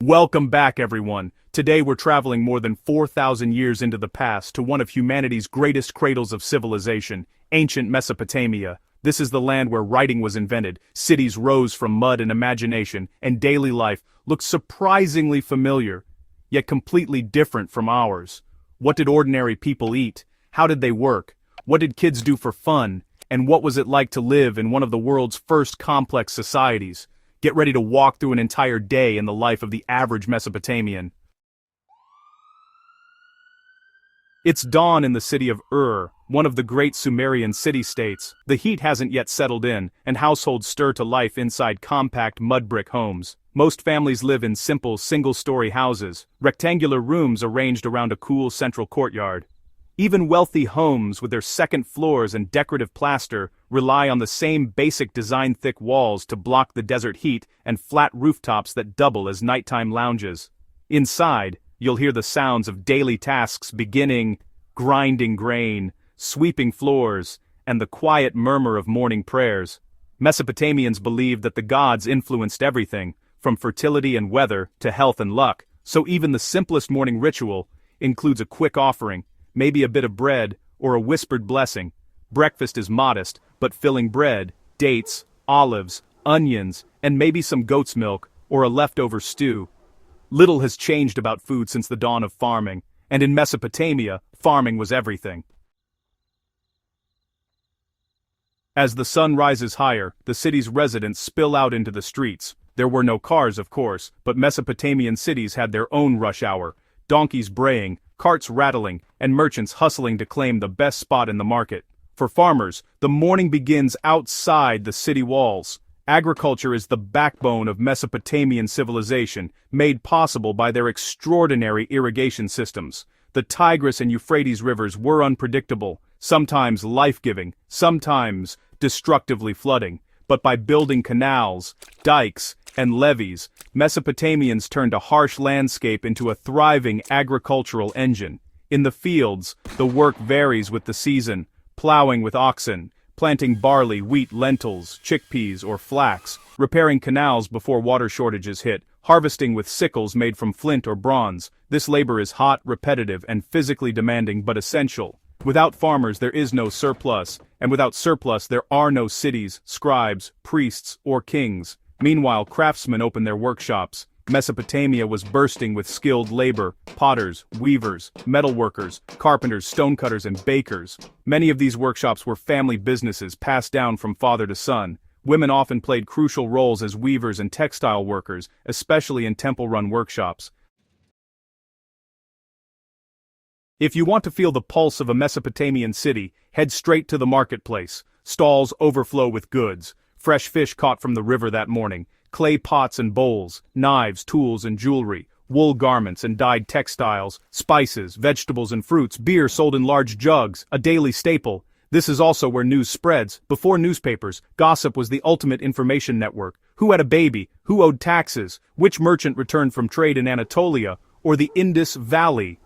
Welcome back, everyone. Today we're traveling more than 4,000 years into the past to one of humanity's greatest cradles of civilization, ancient Mesopotamia. This is the land where writing was invented, cities rose from mud and imagination, and daily life looked surprisingly familiar, yet completely different from ours. What did ordinary people eat? How did they work? What did kids do for fun? And what was it like to live in one of the world's first complex societies? Get ready to walk through an entire day in the life of the average Mesopotamian. It's dawn in the city of Ur, one of the great Sumerian city-states. The heat hasn't yet settled in, and households stir to life inside compact mud-brick homes. Most families live in simple, single-story houses, rectangular rooms arranged around a cool central courtyard. Even wealthy homes with their second floors and decorative plaster rely on the same basic design-thick walls to block the desert heat and flat rooftops that double as nighttime lounges. Inside, you'll hear the sounds of daily tasks beginning, grinding grain, sweeping floors, and the quiet murmur of morning prayers. Mesopotamians believed that the gods influenced everything, from fertility and weather to health and luck, so even the simplest morning ritual includes a quick offering, maybe a bit of bread, or a whispered blessing. Breakfast is modest, but filling bread, dates, olives, onions, and maybe some goat's milk, or a leftover stew. Little has changed about food since the dawn of farming, and in Mesopotamia, farming was everything. As the sun rises higher, the city's residents spill out into the streets. There were no cars, of course, but Mesopotamian cities had their own rush hour, donkeys braying, carts rattling, and merchants hustling to claim the best spot in the market. For farmers, the morning begins outside the city walls. Agriculture is the backbone of Mesopotamian civilization, made possible by their extraordinary irrigation systems. The Tigris and Euphrates rivers were unpredictable, sometimes life-giving, sometimes destructively flooding. But by building canals, dikes, and levees, Mesopotamians turned a harsh landscape into a thriving agricultural engine. In the fields, the work varies with the season, plowing with oxen, planting barley, wheat, lentils, chickpeas, or flax, repairing canals before water shortages hit, harvesting with sickles made from flint or bronze. This labor is hot, repetitive, and physically demanding but essential. Without farmers there is no surplus, and without surplus there are no cities, scribes, priests, or kings. Meanwhile, craftsmen opened their workshops. Mesopotamia was bursting with skilled labor, potters, weavers, metalworkers, carpenters, stonecutters, and bakers. Many of these workshops were family businesses passed down from father to son. Women often played crucial roles as weavers and textile workers, especially in temple-run workshops. If you want to feel the pulse of a Mesopotamian city, head straight to the marketplace. Stalls overflow with goods, fresh fish caught from the river that morning, clay pots and bowls, knives, tools and jewelry, wool garments and dyed textiles, spices, vegetables and fruits, beer sold in large jugs, a daily staple. This is also where news spreads. Before newspapers, gossip was the ultimate information network. Who had a baby? Who owed taxes? Which merchant returned from trade in Anatolia or the Indus Valley?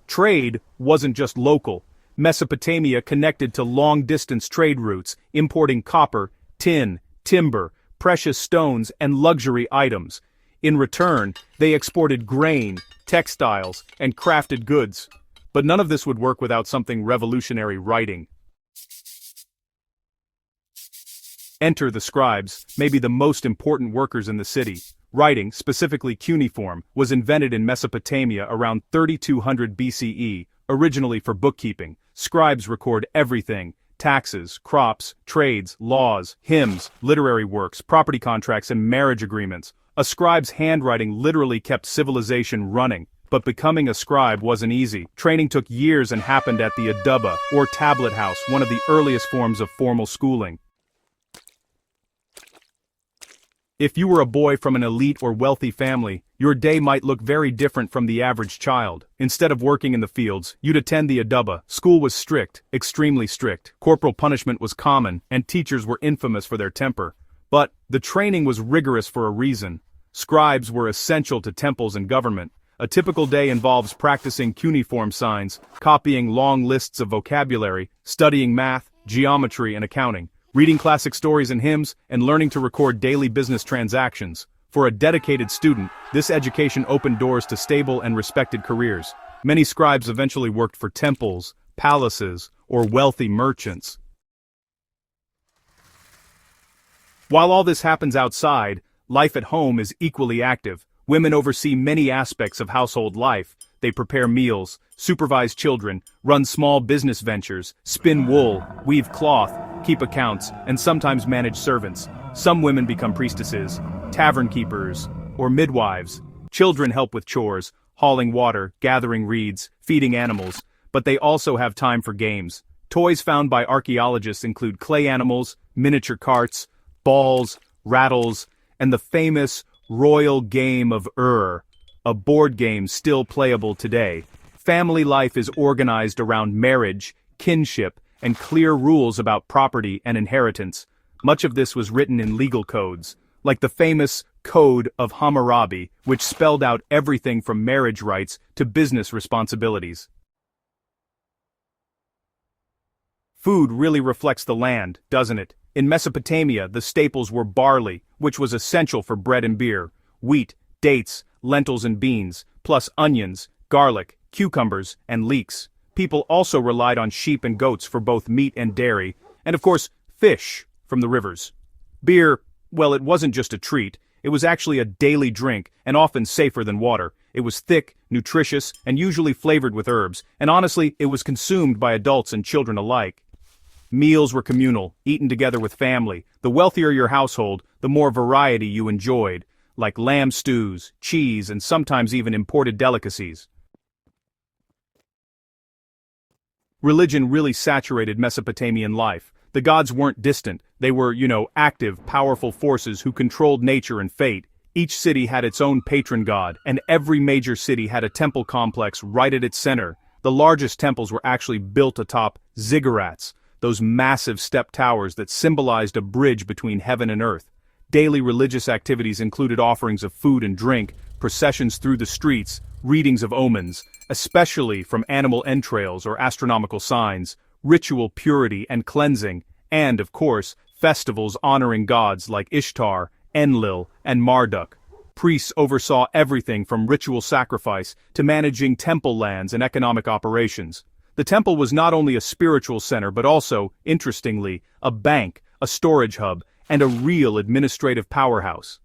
Trade wasn't just local. Mesopotamia connected to long-distance trade routes, importing copper, tin, timber, precious stones, and luxury items. In return, they exported grain, textiles, and crafted goods. But none of this would work without something revolutionary: writing. Enter the scribes, maybe the most important workers in the city. Writing, specifically cuneiform, was invented in Mesopotamia around 3200 BCE, originally for bookkeeping. Scribes record everything: taxes, crops, trades, laws, hymns, literary works, property contracts, and marriage agreements. A scribe's handwriting literally kept civilization running. But becoming a scribe wasn't easy. Training took years and happened at the Aduba, or tablet house, one of the earliest forms of formal schooling. If you were a boy from an elite or wealthy family, your day might look very different from the average child. Instead of working in the fields, you'd attend the Aduba. School was strict, extremely strict. Corporal punishment was common, and teachers were infamous for their temper. But the training was rigorous for a reason. Scribes were essential to temples and government. A typical day involves practicing cuneiform signs, copying long lists of vocabulary, studying math, geometry, and accounting, reading classic stories and hymns, and learning to record daily business transactions. For a dedicated student, this education opened doors to stable and respected careers. Many scribes eventually worked for temples, palaces, or wealthy merchants. While all this happens outside, life at home is equally active. Women oversee many aspects of household life. They prepare meals, supervise children, run small business ventures, spin wool, weave cloth, keep accounts, and sometimes manage servants. Some women become priestesses, tavern keepers, or midwives. Children help with chores, hauling water, gathering reeds, feeding animals, but they also have time for games. Toys found by archaeologists include clay animals, miniature carts, balls, rattles, and the famous royal game of a board game still playable today. Family life is organized around marriage, kinship, and clear rules about property and inheritance. Much of this was written in legal codes, like the famous Code of Hammurabi, which spelled out everything from marriage rights to business responsibilities. Food really reflects the land, doesn't it? In Mesopotamia, the staples were barley, which was essential for bread and beer, wheat, dates, lentils and beans, plus onions, garlic, cucumbers, and leeks. People also relied on sheep and goats for both meat and dairy, and of course, fish from the rivers. Beer, well, it wasn't just a treat, it was actually a daily drink, and often safer than water. It was thick, nutritious, and usually flavored with herbs, and honestly, it was consumed by adults and children alike. Meals were communal, eaten together with family. The wealthier your household, the more variety you enjoyed, like lamb stews, cheese, and sometimes even imported delicacies. Religion really saturated Mesopotamian life. The gods weren't distant, they were, active, powerful forces who controlled nature and fate. Each city had its own patron god, and every major city had a temple complex right at its center. The largest temples were actually built atop ziggurats, those massive step towers that symbolized a bridge between heaven and earth. Daily religious activities included offerings of food and drink, processions through the streets, readings of omens, especially from animal entrails or astronomical signs, ritual purity and cleansing, and, of course, festivals honoring gods like Ishtar, Enlil, and Marduk. Priests oversaw everything from ritual sacrifice to managing temple lands and economic operations. The temple was not only a spiritual center but also, interestingly, a bank, a storage hub, and a real administrative powerhouse.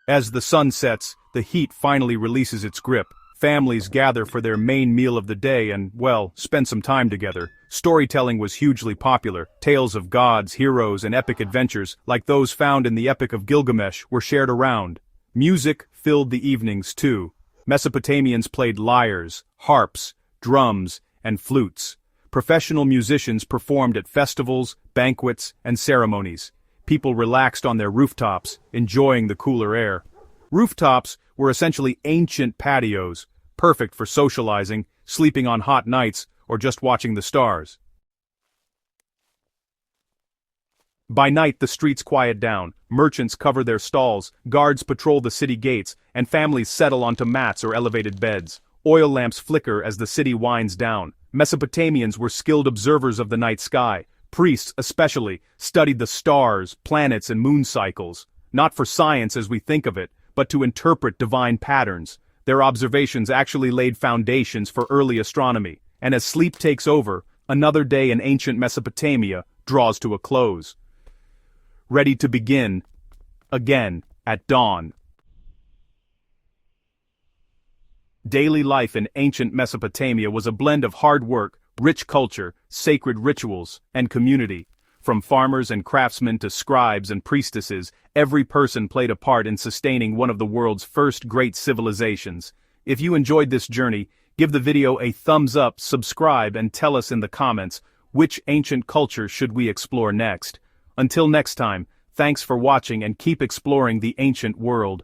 As the sun sets, the heat finally releases its grip. Families gather for their main meal of the day and, spend some time together. Storytelling was hugely popular. Tales of gods, heroes, and epic adventures, like those found in the Epic of Gilgamesh, were shared around. Music filled the evenings too. Mesopotamians played lyres, harps, drums, and flutes. Professional musicians performed at festivals, banquets, and ceremonies. People relaxed on their rooftops, enjoying the cooler air. Rooftops were essentially ancient patios, perfect for socializing, sleeping on hot nights, or just watching the stars. By night the streets quiet down, merchants cover their stalls, guards patrol the city gates, and families settle onto mats or elevated beds. Oil lamps flicker as the city winds down. Mesopotamians were skilled observers of the night sky. Priests, especially, studied the stars, planets, and moon cycles, not for science as we think of it, but to interpret divine patterns. Their observations actually laid foundations for early astronomy, and as sleep takes over, another day in ancient Mesopotamia draws to a close. Ready to begin again at dawn. Daily life in ancient Mesopotamia was a blend of hard work, rich culture, sacred rituals, and community. From farmers and craftsmen to scribes and priestesses, every person played a part in sustaining one of the world's first great civilizations. If you enjoyed this journey, give the video a thumbs up, subscribe, and tell us in the comments, which ancient culture should we explore next? Until next time, thanks for watching and keep exploring the ancient world.